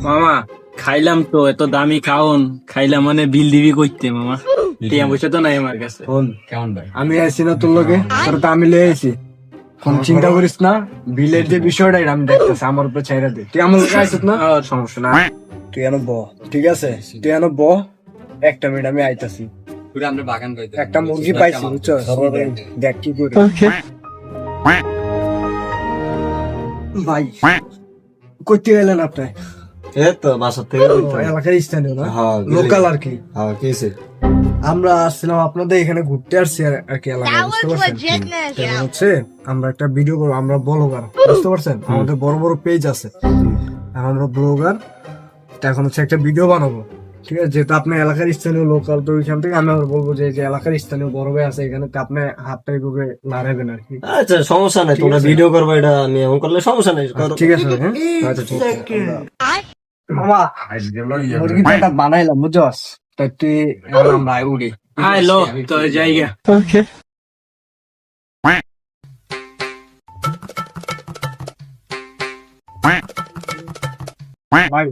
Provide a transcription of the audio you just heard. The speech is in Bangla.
মামা খাইলাম তো এত দামি খাওন, খাইলাম মানে বিল দিবি কইতে মামা, টিয়া পয়সা তো নাই আমার কাছে। কেমন ভাই? আমি আইছি না তোর লগে, তোর তো আমি লয়ে আইছি। কোন চিন্তা করিস না, বিলের যে বিষয়টা এটা আমি দেখতেছি, আমার উপরে ছাইরা দে। তুই আমার লগে আইছিস না, সমস্যা না। তুই এনে ব, ঠিক আছে? তুই এনে ব, একটা মিনিট আমি আইতাছি। পুরো আমরা বাগান পাইতে একটা মুরগি পাইছি বুঝছো, দেখ কি করে। ভাই কইতে গেলেন আপনি? এই তো বাসার থেকে বলতে হয়। এলাকার স্থানীয় না, হ্যাঁ, লোকাল আর কি। হ্যাঁ, কি হয়েছে? আমরা আসছিলাম আপনাদের এখানে ঘুরতে আসছি আর কি এলাকায়, বুঝতে পারছেন? এখন হচ্ছে আমরা একটা ভিডিও করবো, আমরা ব্লগার, বুঝতে পারছেন? আমাদের বড় বড় পেজ আছে, এখন আমরা ব্লগার। এখন হচ্ছে একটা ভিডিও বানাবো, ঠিক আছে? যেহেতু আপনার এলাকার স্থানীয় লোকাল, তো ওইখান থেকে আমি আবার বলবো যে এলাকার স্থানীয় বড় ভাই আছে এখানে, তো আপনি হাতটা এইভাবে নাড়াবেন আর কি। আচ্ছা সমস্যা নাই, তোমরা ভিডিও করবে, এটা আমি এমন করলে সমস্যা নাই, করো। ঠিক আছে, হ্যাঁ? আচ্ছা ঠিক আছে। মামা মুরগি পেটা বানাইলাম বুঝছস, তাই তুই আমরা উড়ি। আয় লো তো জায়গা। ভাই